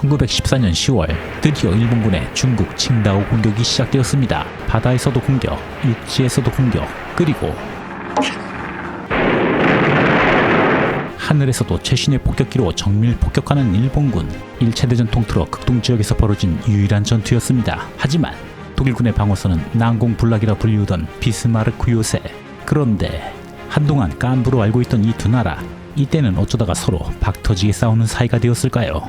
1914년 10월 드디어 일본군의 중국 칭다오 공격이 시작되었습니다. 바다에서도 공격, 육지에서도 공격, 그리고 하늘에서도 최신의 폭격기로 정밀 폭격하는 일본군. 1차 대전 통틀어 극동지역에서 벌어진 유일한 전투였습니다. 하지만 독일군의 방어선은 난공불락이라 불리우던 비스마르크 요새. 그런데 한동안 깐부로 알고 있던 이 두 나라, 이때는 어쩌다가 서로 박터지게 싸우는 사이가 되었을까요?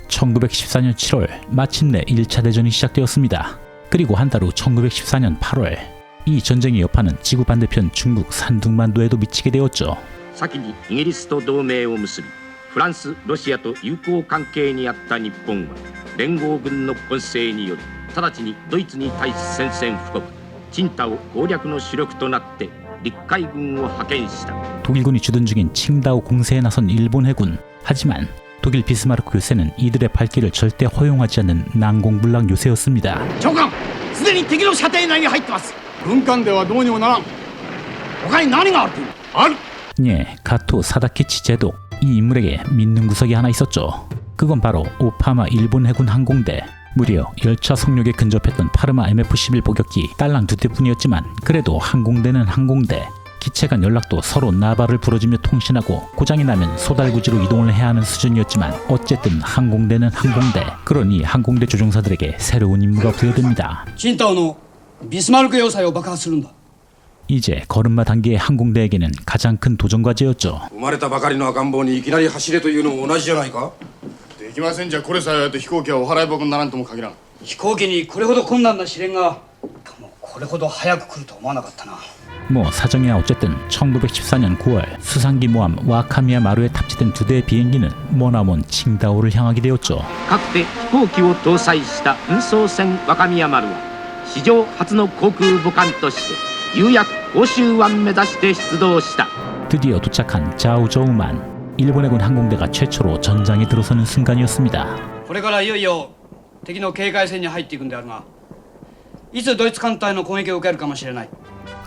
1914년 7월 마침내 1차 대전이 시작되었습니다. 그리고 한 달 후 1914년 8월 이 전쟁의 여파는 지구 반대편 중국 산둥만도에도 미치게 되었죠. 先にイギリスと同盟を結びフランス、ロシアと友好関係にあった日本は連合軍の混成により直ちにドイツに対し宣戦布告、青島を攻略の主力となって陸海軍を派遣した。 독일군이 주둔 중인 칭다오 공세에 나선 일본 해군. 하지만 독일 비스마르크 요새는 이들의 발길을 절대 허용하지 않는 난공불락 요새였습니다. 長官、すでに敵の射程内に入ってます。軍艦ではどうにもならん。他に何があるという。ある。 예, 가토 사다키치 제독. 이 인물에게 믿는 구석이 하나 있었죠. 그건 바로 오파마 일본 해군 항공대. 무려 열차 속력에 근접했던 파르마 MF-11 보격기 딸랑 2대뿐이었지만 그래도 항공대는 항공대. 기체 간 연락도 서로 나발을 부러지며 통신하고 고장이 나면 소달구지로 이동을 해야 하는 수준이었지만 어쨌든 항공대는 항공대. 그러니 항공대 조종사들에게 새로운 임무가 부여됩니다. 青島のビスマルク要塞を爆破するんだ。 이제 걸음마 단계의 항공대에게는 가장 큰 도전 과제였죠. 生まれたばかりの赤ん坊にいきなり走れというのも同じじゃないか。できませんじゃこれさえやると飛行機はお払い箱にならんとも限らん。飛行機にこれほど困難な試練がこれほど早く来ると思わなかったな。 뭐 사정이야 어쨌든 1914년 9월 수상기 모함 와카미야 마루에 탑재된 2대의 비행기는 머나먼 칭다오를 향하게 되었죠. かつて飛行機を搭載した運送船若宮丸は史上初の航空母艦として釉薬欧州湾目指して出動した。 드디어 도착한 자오저우만. 일본 해군 항공대가 최초로 전장에 들어서는 순간이었습니다. これからいよいよ敵の警戒線に入っていくんであるが、いつドイツ艦隊の攻撃を受けるかもしれない。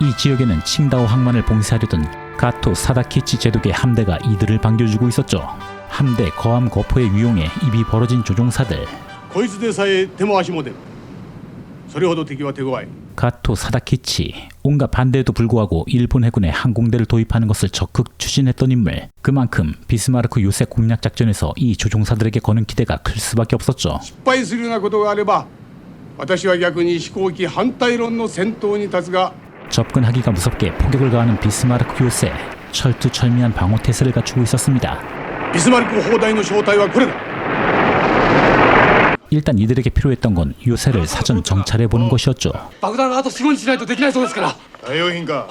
이 지역에는 칭다오 항만을 봉쇄하려던 가토 사다키치 제독의 함대가 이들을 반겨주고 있었죠. 함대 거함 거포의 위용에 입이 벌어진 조종사들. こいつでさえ手も足も出る。それほど敵は手強い。 가토 사다키치. 온갖 반대에도 불구하고 일본 해군의 항공대를 도입하는 것을 적극 추진했던 인물. 그만큼 비스마르크 요새 공략 작전에서 이 조종사들에게 거는 기대가 클 수밖에 없었죠. 失敗するようなことがあれば私は逆に飛行機反対論の先頭に立つが 접근하기가 무섭게 포격을 가하는 비스마르크 요새. 철두철미한 방어 태세를 갖추고 있었습니다. ビスマルク砲台の正体はこれだ。 일단 이들에게 필요했던 건 요새를 사전 정찰해보는 것이었죠. 爆弾があと 4,5 日しないとできないそうですから。 代用品か。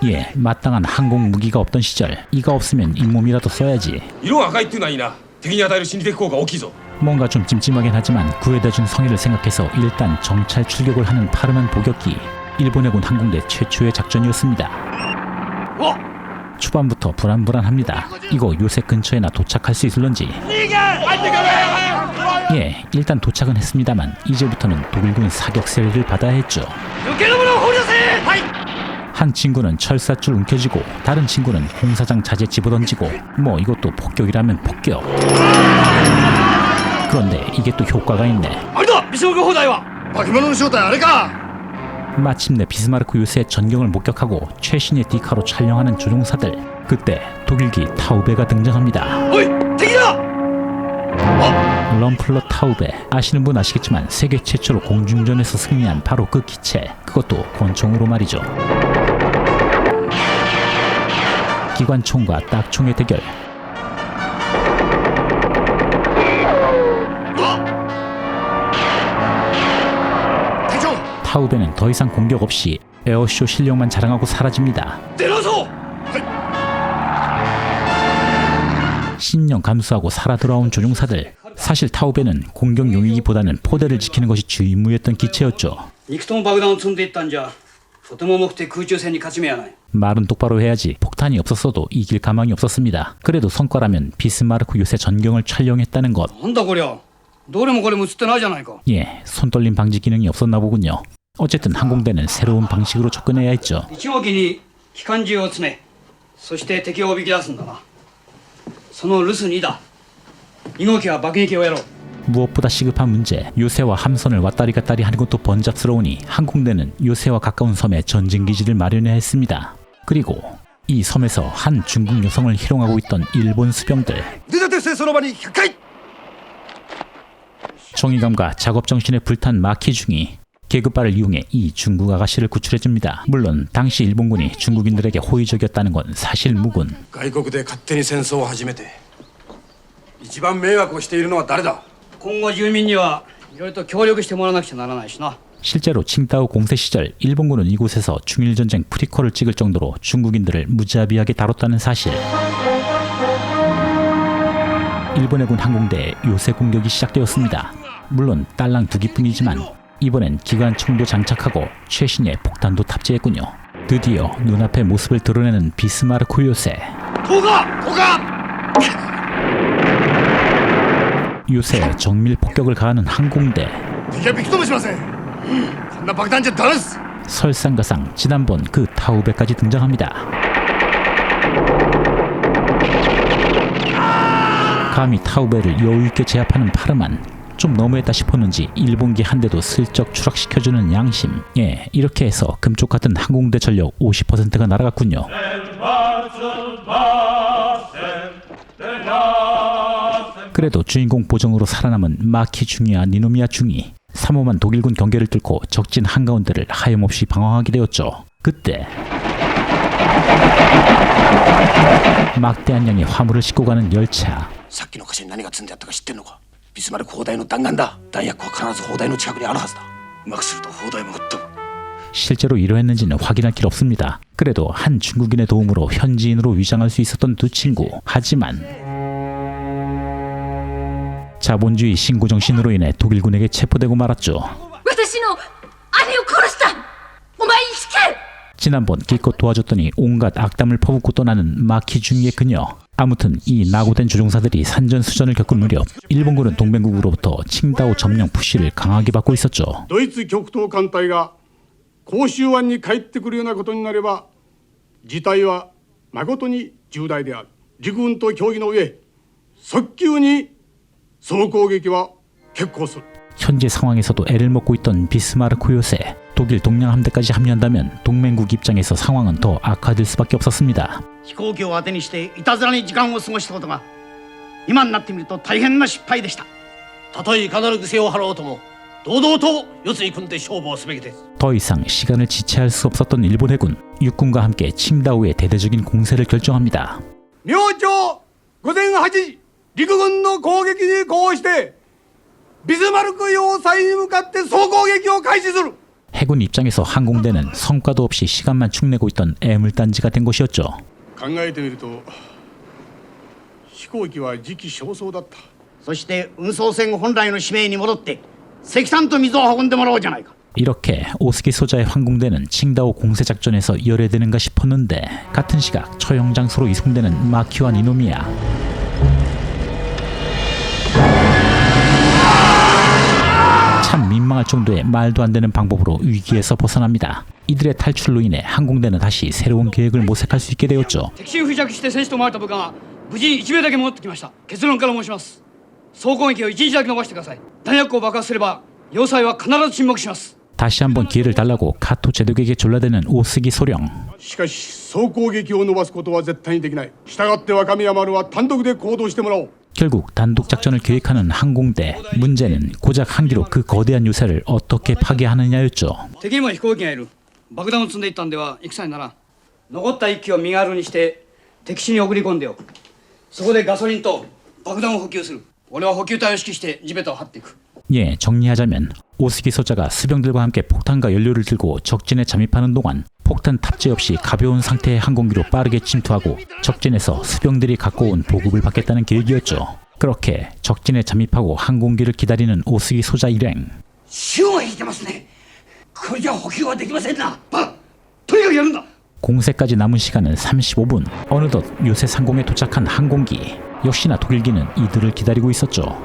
예, 마땅한 항공 무기가 없던 시절 이가 없으면 잇몸이라도 써야지. 色が赤いっていうのはいいな。敵に与える心理的効果大きいぞ。 뭔가 좀 찜찜하긴 하지만 구해다준 성의를 생각해서 일단 정찰 출격을 하는 파르만 보격기. 일본 해군 항공대 최초의 작전이었습니다. 초반부터 불안불안합니다. 이거 요새 근처에나 도착할 수 있을런지. 예, 일단 도착은 했습니다만 이제부터는 독일군 사격 세례를 받아야 했죠. 한 친구는 철사줄 움켜쥐고 다른 친구는 공사장 자재 집어던지고 뭐 이것도 폭격이라면 폭격. 그런데 이게 또 효과가 있네. あれだ、ビスマルク砲台は。化け物の正体あれか。 마침내 비스마르크 요새의 전경을 목격하고 최신의 디카로 촬영하는 조종사들. 그때 독일기 타우베가 등장합니다. おい、敵だ。 럼플러 타우베. 아시는 분 아시겠지만 세계 최초로 공중전에서 승리한 바로 그 기체. 그것도 권총으로 말이죠. 기관총과 딱총의 대결. 타우베는 더 이상 공격 없이 에어쇼 실력만 자랑하고 사라집니다. 신령 감수하고 살아 돌아온 조종사들. 사실 타우베는 공격용이기보다는 포대를 지키는 것이 주 임무였던 기체였죠. 肉とも爆弾を積んでいったんじゃ、とても重くて空中戦に勝ち目はない。 말은 똑바로 해야지. 폭탄이 없었어도 이길 가망이 없었습니다. 그래도 성과라면 비스마르크 요새 전경을 촬영했다는 것. なんだこりゃ。どれもこれも映ってないじゃないか。 예, 손떨림 방지 기능이 없었나 보군요. 어쨌든 항공대는 새로운 방식으로 접근해야 했죠. 1号機に機関銃を詰め、そして敵をおびき出すんだな。その留守2だ。2号機は爆撃をやろう。 무엇보다 시급한 문제, 요새와 함선을 왔다리 갔다리 하는 것도 번잡스러우니 항공대는 요새와 가까운 섬에 전진기지를 마련해야 했습니다. 그리고 이 섬에서 한 중국 여성을 희롱하고 있던 일본 수병들. 腕立て伏せその場に100回 정의감과 작업 정신에 불탄 마키중이 계급발을 이용해 이 중국 아가씨를 구출해줍니다. 물론 당시 일본군이 중국인들에게 호의적이었다는 건 사실 무근. 外国で勝手に戦争を始めて一番迷惑をしているのは誰だ。今後住民にはいろいろと協力してもらわなくちゃならないしな。 실제로 칭다오 공세 시절 일본군은 이곳에서 중일전쟁 프리퀄을 찍을 정도로 중국인들을 무자비하게 다뤘다는 사실. 일본 해군 항공대에 요새 공격이 시작되었습니다. 물론 딸랑 2기뿐이지만 이번엔 기관총도 장착하고 최신의 폭탄도 탑재했군요. 드디어 눈앞의 모습을 드러내는 비스마르크 요새. トガトガ 요새에 정밀 폭격을 가하는 항공대. 敵はびきともしません。こんな爆弾じゃダメです。 설상가상 지난번 그 타우베까지 등장합니다. 감히 타우베를 여유있게 제압하는 파르만. 좀 너무했다 싶었는지 일본기 한 대도 슬쩍 추락시켜주는 양심. 예, 이렇게 해서 금쪽 같은 항공대 전력 50%가 날아갔군요. 그래도 주인공 보정으로 살아남은 마키 중이와 니노미야 중이 삼엄한 독일군 경계를 뚫고 적진 한가운데를 하염없이 방어하게 되었죠. 그때 막대한 양의 화물을 싣고 가는 열차. さっきの箇所に何が積んであったか知ってんのか。ビスマルク砲台の弾丸だ。弾薬は必ず砲台の近くにあるはずだ。うまくすると砲台も吹っ飛ぶ。 실제로 이러했는지는 확인할 길 없습니다. 그래도 한 중국인의 도움으로 현지인으로 위장할 수 있었던 두 친구. 하지만 자본주의 신고정신으로 인해 독일군에게 체포되고 말았죠. 私の姉を殺したお前に死刑 지난번 기껏 도와줬더니 온갖 악담을 퍼붓고 떠나는 마키중이의 그녀. 아무튼 이 낙오된 조종사들이 산전수전을 겪은 무렵 일본군은 동맹국으로부터 칭다오 점령 푸시를 강하게 받고 있었죠. ドイツ極東艦隊が広州湾に帰ってくるようなことになれば事態は誠に重大である。陸軍と協議の上早急に総攻撃は決行する。 현재 상황에서도 애를 먹고 있던 비스마르크 요새. 독일 동량 함대까지 합류한다면 동맹국 입장에서 상황은 더 악화될 수밖에 없었습니다. 飛行機を当てにしていたずらに時間を過ごしたことが今になってみると大変な失敗でした。たとえいかなる犠牲を払おうとも堂々と四つに組んで勝負をすべきです。 더 이상 시간을 지체할 수 없었던 일본 해군. 육군과 함께 칭다오의 대대적인 공세를 결정합니다. 明朝午前8時陸軍の攻撃に呼応してビスマルク要塞に向かって総攻撃を開始する。 해군 입장에서 항공대는 성과도 없이 시간만 축내고 있던 애물단지가 된 것이었죠. 考えてみると飛行機は時期尚早だった。そして運送船本来の使命に戻って石炭と水を運んでもらおうじゃないか。 이렇게 오스기 소자의 항공대는 칭다오 공세작전에서 열애되는가 싶었는데 같은 시각 처형 장소로 이송되는 마키와 니노미야. 참 민망할 정도의 말도 안 되는 방법으로 위기에서 벗어납니다. 이들의 탈출로 인해 항공대는 다시 새로운 계획을 모색할 수 있게 되었죠. 敵心不弱して戦士と思われた部下が無事に1名だけ戻ってきました。結論から申します。総攻撃を1日だけ伸ばしてください。弾薬を爆破すれば要塞は必ず沈黙します。 다시 한번 기회를 달라고 카토 제독에게 졸라대는 오스기 소령. しかし総攻撃を伸ばすことは絶対にできない。従って若宮丸は単独で行動してもらおう。 결국 단독 작전을 계획하는 항공대. 문제는 고작 한 기로 그 거대한 요새를 어떻게 파괴하느냐였죠. 敵にも飛行機がいる。爆弾を積んでいったんでは戦にならん。残った一機を身軽にして敵地に送り込んでおく。そこでガソリンと爆弾を補給する。俺は補給隊を指揮して地べたを張っていく。 예, 정리하자면 오스기 소자가 수병들과 함께 폭탄과 연료를 들고 적진에 잠입하는 동안 폭탄 탑재 없이 가벼운 상태의 항공기로 빠르게 침투하고 적진에서 수병들이 갖고 온 보급을 받겠다는 계획이었죠. 그렇게 적진에 잠입하고 항공기를 기다리는 오스기 소자 일행. 潮が引いてますね。これじゃ補給はできませんな。とにかくやるんだ。 공세까지 남은 시간은 35분. 어느덧 요새 상공에 도착한 항공기. 역시나 독일기는 이들을 기다리고 있었죠.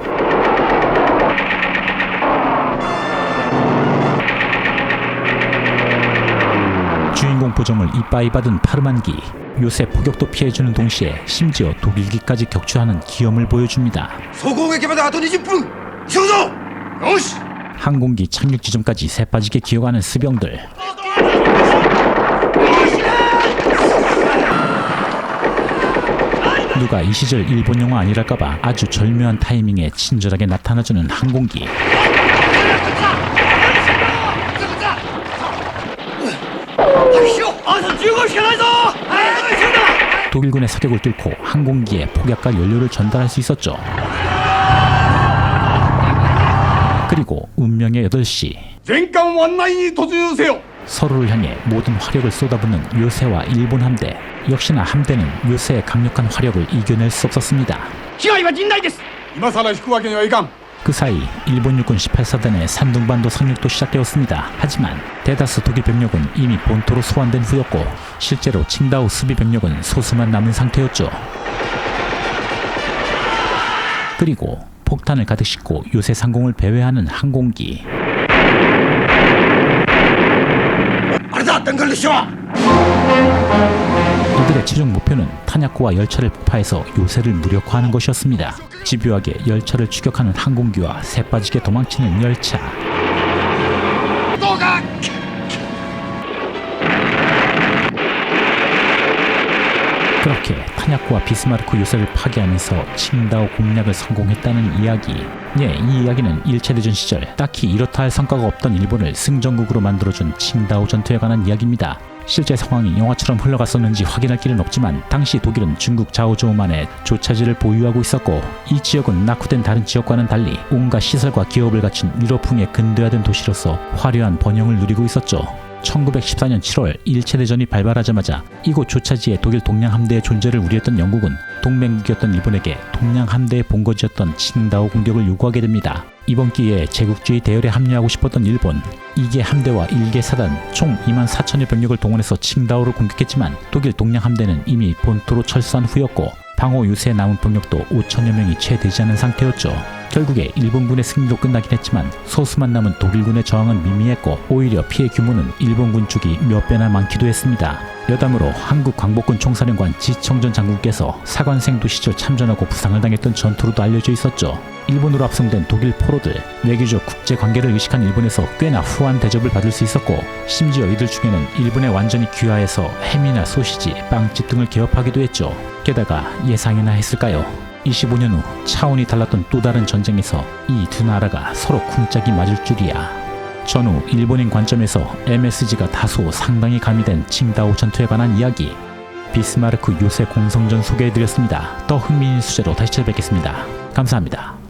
주인공 고정을 이빠이 받은 파르만기. 요새 포격도 피해주는 동시에 심지어 독일기까지 격추하는 기염을 보여줍니다. 総攻撃まであと20分急ぐぞよし 항공기 착륙 지점까지 새빠지게 기어가는 스병들. 누가 이 시절 일본 영화 아니랄까봐 아주 절묘한 타이밍에 친절하게 나타나주는 항공기. 독일군의 사격을 뚫고 항공기에 폭약과 연료를 전달할 수 있었죠. 그리고 운명의 8시. 全艦湾内に突入せよ 서로를 향해 모든 화력을 쏟아붓는 요새와 일본 함대. 역시나 함대는 요새의 강력한 화력을 이겨낼 수 없었습니다. 被害は甚大です。今さら引くわけにはいかん 그 사이 일본 육군 18사단의 산둥반도 상륙도 시작되었습니다. 하지만 대다수 독일 병력은 이미 본토로 소환된 후였고 실제로 칭다오 수비 병력은 소수만 남은 상태였죠. 그리고 폭탄을 가득 싣고 요새 상공을 배회하는 항공기. あれだ弾丸列車は 이들의 최종 목표는 탄약고와 열차를 폭파해서 요새를 무력화하는 것이었습니다. 집요하게 열차를 추격하는 항공기와 새빠지게 도망치는 열차. 그렇게 탄약고와 비스마르크 요새를 파괴하면서 칭다오 공략을 성공했다는 이야기. 이 이야기는 1차 대전 시절 딱히 이렇다 할 성과가 없던 일본을 승전국으로 만들어준 칭다오 전투에 관한 이야기입니다. 실제 상황이 영화처럼 흘러갔었는지 확인할 길은 없지만 당시 독일은 중국 자오조우만의 조차지를 보유하고 있었고 이 지역은 낙후된 다른 지역과는 달리 온갖 시설과 기업을 갖춘 유럽풍의 근대화된 도시로서 화려한 번영을 누리고 있었죠. 1914년 7월 1차 대전이 발발하자마자 이곳 조차지에 독일 동량 함대의 존재를 우려했던 영국은 동맹국이었던 일본에게 동량 함대의 본거지였던 칭다오 공격을 요구하게 됩니다. 이번 기회에 제국주의 대열에 합류하고 싶었던 일본, 2개 함대와 1개 사단 총 2만 4천여 병력을 동원해서 칭다오를 공격했지만 독일 동량 함대는 이미 본토로 철수한 후였고 방어 유세에 남은 병력도 5천여 명이 채 되지 않은 상태였죠. 결국에 일본군의 승리로 끝나긴 했지만 소수만 남은 독일군의 저항은 미미했고 오히려 피해 규모는 일본군 쪽이 몇 배나 많기도 했습니다. 여담으로 한국 광복군 총사령관 지청전 장군께서 사관생도 시절 참전하고 부상을 당했던 전투로도 알려져 있었죠. 일본으로 합성된 독일 포로들, 외교적 국제관계를 의식한 일본에서 꽤나 후한 대접을 받을 수 있었고 심지어 이들 중에는 일본에 완전히 귀화해서 햄이나 소시지, 빵집 등을 개업하기도 했죠. 게다가 예상이나 했을까요? 25년 후 차원이 달랐던 또 다른 전쟁에서 이 두 나라가 서로 쿵짝이 맞을 줄이야. 전후 일본인 관점에서 MSG가 다소 상당히 가미된 칭다오 전투에 관한 이야기, 비스마르크 요새 공성전 소개해드렸습니다. 더 흥미있는 수제로 다시 찾아뵙겠습니다. 감사합니다.